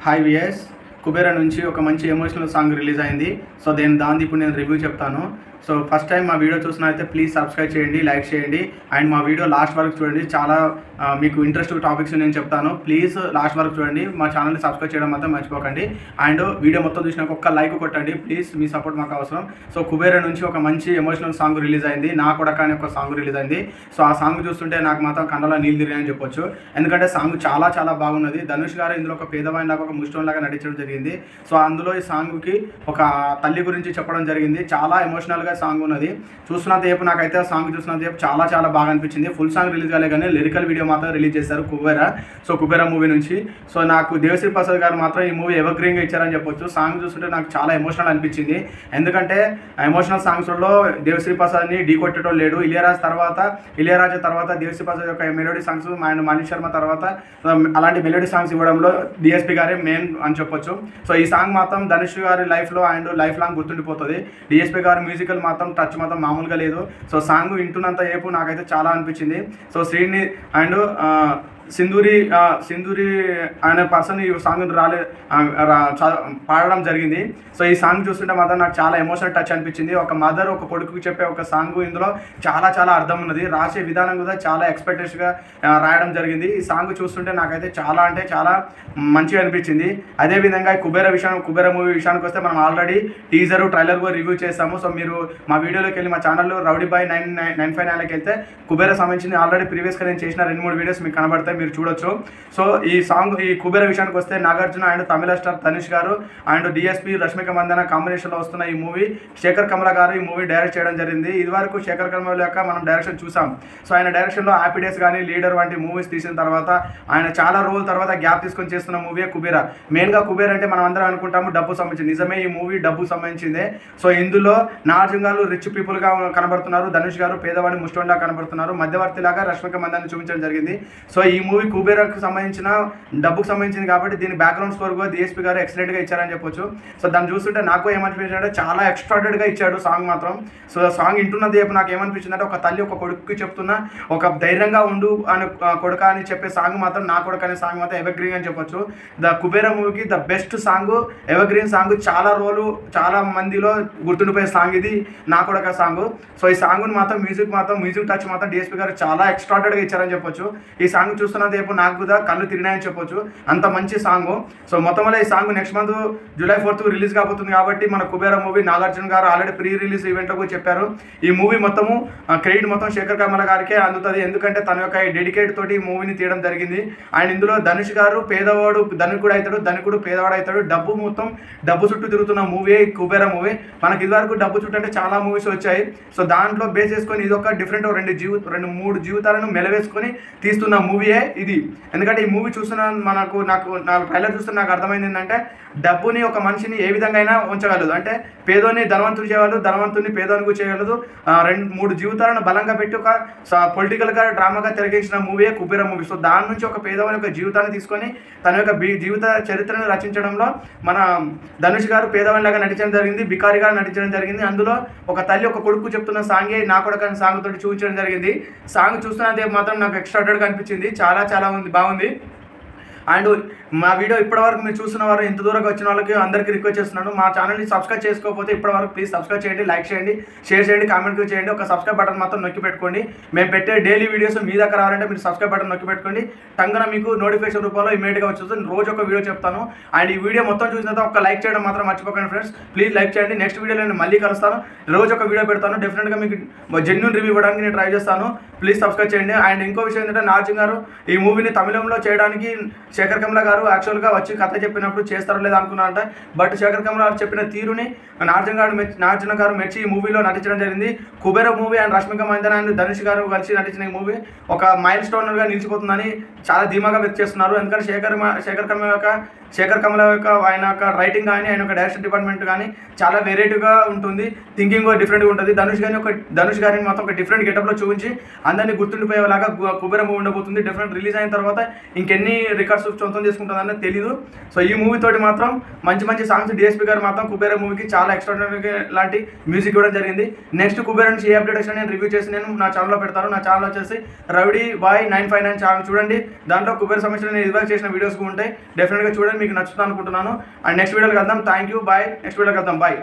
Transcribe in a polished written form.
Hi VS Kubera నుంచి ఒక మంచి ఎమోషనల్ సాంగ్ రిలీజ్ అయింది. సో దాని ఇప్పుడు నేను రివ్యూ చెప్తాను. సో ఫస్ట్ టైం మా వీడియో చూసినట్లయితే ప్లీజ్ సబ్స్క్రైబ్ చేయండి, లైక్ చేయండి అండ్ మా వీడియో లాస్ట్ వరకు చూడండి. చాలా మీకు ఇంట్రెస్టింగ్ టాపిక్స్ నేను చెప్తాను. ప్లీజ్ లాస్ట్ వరకు చూడండి. మా ఛానల్ని సబ్స్క్రైబ్ చేయడం మాత్రం మర్చిపోకండి. అండ్ వీడియో మొత్తం చూసినాక ఒక్క లైక్ కొట్టండి ప్లీజ్. మీ సపోర్ట్ మాకు అవసరం. సో కుబేరా నుంచి ఒక మంచి ఎమోషనల్ సాంగ్ రిలీజ్ అయింది. నా కొడక అనే ఒక సాంగ్ రిలీజ్ అయింది. సో ఆ సాంగ్ చూస్తుంటే నాకు మాత్రం కళ్ళలో నీళ్ళు తిరిగాయని చెప్పొచ్చు. ఎందుకంటే సాంగ్ చాలా చాలా బాగున్నది. ధనుష్ గారు ఇందులో ఒక పేదవాడిని లాగా, ఒక ముష్టం లాగా నటించడం జరిగింది. సో అందులో ఈ సాంగ్కి ఒక తల్లి గురించి చెప్పడం జరిగింది. చాలా ఎమోషనల్గా సాంగ్ ఉన్నది. చూస్తున్నంతసేపు నాకైతే సాంగ్ చూస్తున్నంతసేపు చాలా చాలా బాగా అనిపించింది. ఫుల్ సాంగ్ రిలీజ్ కాలే కానీ లిరికల్ వీడియో మాత్రం రిలీజ్ చేశారు కుబేరా. సో కుబేరా మూవీ నుంచి. సో నాకు దేవశ్రీ ప్రసాద్ గారు మాత్రం ఈ మూవీ ఎవర్ గ్రీన్గా ఇచ్చారని చెప్పొచ్చు. సాంగ్ చూస్తుంటే నాకు చాలా ఎమోషనల్ అనిపించింది. ఎందుకంటే ఎమోషనల్ సాంగ్స్లో దేవశ్రీ ప్రసాద్ని ఢీ కొట్టేటోళ్ళు లేడు. ఇళయరాజా తర్వాత దేవశ్రీ ప్రసాద్ యొక్క melody songs and Manish Sharma తర్వాత అలాంటి మెలోడీ సాంగ్స్ ఇవ్వడంలో డిఎస్పీ గారే మెయిన్ అని చెప్పొచ్చు. సో ఈ సాంగ్ మాత్రం ధనుష్ గారి లైఫ్లో అండ్ లైఫ్ లాంగ్ గుర్తుండిపోతుంది. డిఎస్పీ గారి మ్యూజికల్ మాత్రం టచ్ మాత్రం మామూలుగా లేదు. సో సాంగ్ వింటున్నంత సేపు నాకైతే చాలా అనిపించింది. సో శ్రీని అండ్ సింధూరి అనే పర్సన్ ఈ సాంగ్ పాడడం జరిగింది. సో ఈ సాంగ్ చూస్తుంటే మాత్రం నాకు చాలా ఎమోషనల్ టచ్ అనిపించింది. ఒక మదర్ ఒక కొడుకుకి చెప్పే ఒక సాంగ్ ఇందులో చాలా చాలా అర్థం ఉన్నది. రాసే విధానం కూడా చాలా ఎక్స్పెక్టెడ్గా రాయడం జరిగింది. ఈ సాంగ్ చూస్తుంటే నాకైతే చాలా అంటే చాలా మంచిగా అనిపించింది. అదేవిధంగా కుబేరా మూవీ విషయానికి వస్తే మనం ఆల్రెడీ టీజర్ ట్రైలర్ కూడా రివ్యూ చేస్తాము. సో మీరు మా వీడియోలోకి వెళ్ళి మా ఛానల్లో రౌడీ బాయ్ 959 వెళ్తే కుబేరా సంబంధించింది ఆల్రెడీ ప్రీవియస్గా నేను చేసిన 2-3 వీడియోస్ మీకు కనబడతాయి, మీరు చూడొచ్చు. సో ఈ కుబేరా విషయానికి వస్తే Nagarjuna and Tamil star Dhanush గారు అండ్ డిఎస్పీ రష్మిక మందన కాంబినేషన్లో వస్తున్న ఈ మూవీ శేఖర్ కమల గారు ఈ మూవీ డైరెక్ట్ చేయడం జరిగింది. ఇదివరకు శేఖర్ కమల యొక్క మనం డైరెక్షన్ చూసాం. సో ఆయన డైరెక్షన్లో హ్యాపీ డేస్ కానీ లీడర్ వంటి మూవీస్ తీసిన తర్వాత ఆయన చాలా రోజుల తర్వాత గ్యాప్ తీసుకొని చేస్తున్న మూవీ కుబేరా. మెయిన్గా కుబేరా అంటే మనం అందరం అనుకుంటాము డబ్బు సంబంధించింది. నిజమే, ఈ మూవీ డబ్బు సంబంధించిందే. సో ఇందులో నాగార్జున గారు రిచ్ పీపుల్గా కనబడుతున్నారు, ధనుష్ గారు పేదవాడి ముష్టంలా కనబడుతున్నారు, మధ్యవర్తిలాగా రష్మిక మందన చూపించడం జరిగింది. సో ఈ మూవీ కుబేరాకు సంబంధించిన డబ్బుకు సంబంధించింది కాబట్టి దీని బ్యాక్గ్రౌండ్ స్కోర్ కూడా డిఎస్పీ గారు ఎక్సలెంట్గా ఇచ్చారని చెప్పొచ్చు. సో దాన్ని చూస్తుంటే నాకు ఏమనిపించిందంటే చాలా ఎక్స్ట్రాడెడ్గా ఇచ్చాడు సాంగ్ మాత్రం. సో సాంగ్ వింటున్నది నాకు ఏమనిపించిందంటే ఒక తల్లి ఒక కొడుకుకి చెప్తున్న ఒక ధైర్యంగా ఉండు అని కొడుక అని చెప్పే సాంగ్ మాత్రం నా కొడుకు అనే సాంగ్ మాత్రం ఎవర్ గ్రీన్ అని చెప్పొచ్చు. ద కుబేరా మూవీకి the best song ever green song. చాలా మందిలో గుర్తుండిపోయే సాంగ్ ఇది నా కొడుక సాంగ్. సో ఈ సాంగ్ని మాత్రం మ్యూజిక్ టచ్ మాత్రం డిఎస్పీ గారు చాలా ఎక్స్ట్రాడెడ్గా ఇచ్చారని చెప్పొచ్చు. ఈ సాంగ్ చూస్తున్నంతసేపు నాకు కూడా కళ్ళు తిరిగినాయని చెప్పొచ్చు, అంత మంచి సాంగ్. సో మొత్తంలో ఈ song next month July 4th release కాబోతుంది కాబట్టి మన కుబేరా మూవీ నాగార్జున గారు ఆల్రెడీ ప్రీ రిలీజ్ ఈవెంట్లో కూడా చెప్పారు. ఈ మూవీ మొత్తము క్రెడిట్ మొత్తం శేఖర్ కమల గారికే అందుతుంది. ఎందుకంటే తన యొక్క డెడికేట్ తోటి ఈ మూవీని తీయడం జరిగింది. అండ్ ఇందులో ధనుష్ గారు పేదవాడు ధనికుడు అవుతాడు, ధనికుడు పేదవాడు అవుతాడు. డబ్బు చుట్టూ తిరుగుతున్న మూవీ కుబేరా మూవీ. మనకి ఇదివరకు డబ్బు చుట్టూ అంటే చాలా మూవీస్ వచ్చాయి. సో దాంట్లో బేస్ చేసుకొని ఇది ఒక డిఫరెంట్ 2-3 జీవితాలను మెలవేసుకొని తీస్తున్న మూవీయే ఇది. ఎందుకంటే ఈ మూవీ చూస్తున్న నాకు ట్రైలర్ చూస్తున్న నాకు అర్థమైంది ఏంటంటే డబ్బుని ఒక మనిషిని ఏ విధంగా అయినా ఉంచగలదు. అంటే పేదోని ధనవంతుడు చేయగలదు, ధనవంతుని పేదోనికి చేయగలదు. 2-3 జీవితాలను బలంగా పెట్టి ఒక పొలిటికల్గా డ్రామాగా తిరిగించిన మూవీయే కుబేరా మూవీ. సో దాని నుంచి ఒక పేదవాని యొక్క జీవితాన్ని తీసుకొని తన యొక్క జీవిత చరిత్రను రచించడంలో మన ధనుష్ గారు పేదవానిలాగా నటించడం జరిగింది, బికారిగా నటించడం జరిగింది. అందులో ఒక తల్లి ఒక కొడుకు చెప్తున్న సాంగే నా కొడుకు అనే సాంగ్ తోటి చూపించడం జరిగింది. సాంగ్ చూస్తున్నదే మాత్రం నాకు ఎక్స్ట్రాడెడ్గా అనిపించింది. చాలా చాలా బాగుంది. అండ్ మా వీడియో ఇప్పటివరకు మీరు చూసిన వారు ఇంత దూరంగా వచ్చిన వాళ్ళకి అందరికీ రిక్వెస్ట్ చేస్తున్నాను, మా ఛానల్ని సబ్స్క్రైబ్ చేసుకోకపోతే ఇప్పటివరకు ప్లీజ్ సబ్స్క్రైబ్ చేయండి, లైక్ చేయండి, షేర్ చేయండి, కామెంట్ చేయండి. ఒక సబ్స్క్రైబ్ బటన్ మాత్రం నొక్కి పెట్టుకోండి. మేము పెట్టే డైలీ వీడియోస్ మీ దగ్గర రావాలంటే మీరు సబ్స్క్రైబ్ బటన్ నొక్కి పెట్టుకోండి. టంగన మీకు నోటిఫికేషన్ రూపంలో ఇమీడియట్గా వచ్చేస్తుంది. రోజు ఒక వీడియో చెప్తాను. అండ్ ఈ వీడియో మొత్తం చూసిన తర్వాత ఒక లైక్ చేయడం మాత్రం మర్చిపోకండి ఫ్రెండ్స్. ప్లీజ్ లైక్ చేయండి. నెక్స్ట్ వీడియోలో నేను మళ్ళీ కలుస్తాను. రోజు ఒక వీడియో పెడతాను. డెఫినెట్గా మీకు జెన్యూన్ రివ్యూ ఇవ్వడానికి నేను ట్రై చేస్తాను. ప్లీజ్ సబ్స్క్రైబ్ చేయండి. అండ్ ఇంకో విషయం ఏంటంటే నాగార్జున గారు ఈ మూవీని తమిళంలో చేయడానికి శేఖర్ కమల గారు యాక్చువల్గా వచ్చి కథ చెప్పినప్పుడు చేస్తారో లేదా అనుకున్నారంట. బట్ శేఖర్ కమల గారు చెప్పిన తీరుని నాగార్జున గారు మెచ్చి ఈ మూవీలో నటించడం జరిగింది. Kubera movie and Rashmika Mandanna and Dhanush garu కలిసి నటించిన ఈ మూవీ ఒక మైల్ స్టోనర్గా నిలిచిపోతుందని చాలా ధీమాగా వ్యక్తం చేస్తున్నారు. ఎందుకంటే శేఖర్ కమల యొక్క ఆయన యొక్క రైటింగ్ కానీ ఆయన యొక్క డైరెక్షన్ డిపార్ట్మెంట్ కానీ చాలా వెరైటీగా ఉంటుంది, థింకింగ్ కూడా డిఫరెంట్గా ఉంటుంది. ధనుష్ గారిని మొత్తం ఒక డిఫరెంట్ గెటప్లో చూపించి అందరినీ గుర్తుండిపోయేలాగా కుబేరా మూవీ ఉండబోతుంది. డిఫరెంట్ రిలీజ్ అయిన తర్వాత ఇంకెన్ని రికార్డ్స్ సొంతం చేసుకుంటుందని తెలియదు. సో ఈ మూవీ తోటి మాత్రం మంచి సాంగ్స్ డిఎస్పీ గారు మాత్రం కుబేర మూవీకి చాలా ఎక్స్ట్రాడినరీ లాంటి మ్యూజిక్ ఇవ్వడం జరిగింది. నెక్స్ట్ కుబేర నుంచి ఏ అప్డేట్ వచ్చినా నేను రివ్యూ చేసి నేను నా ఛానల్లో పెడతాను. నా ఛానల్ వచ్చేసి రౌడీ బాయ్ 959 ఛానల్ చూడండి. దాంట్లో కుబేర సంబంధించిన నేను ఇదివరకు చేసిన వీడియోస్ ఉంటాయి, డెఫినెట్గా చూడండి, మీకు నచ్చుతుంది అనుకుంటున్నాను. అండ్ నెక్స్ట్ వీడియోలో కలుద్దాం. Thank you, bye. నెక్స్ట్ వీడియోలో కలుద్దాం, బాయ్.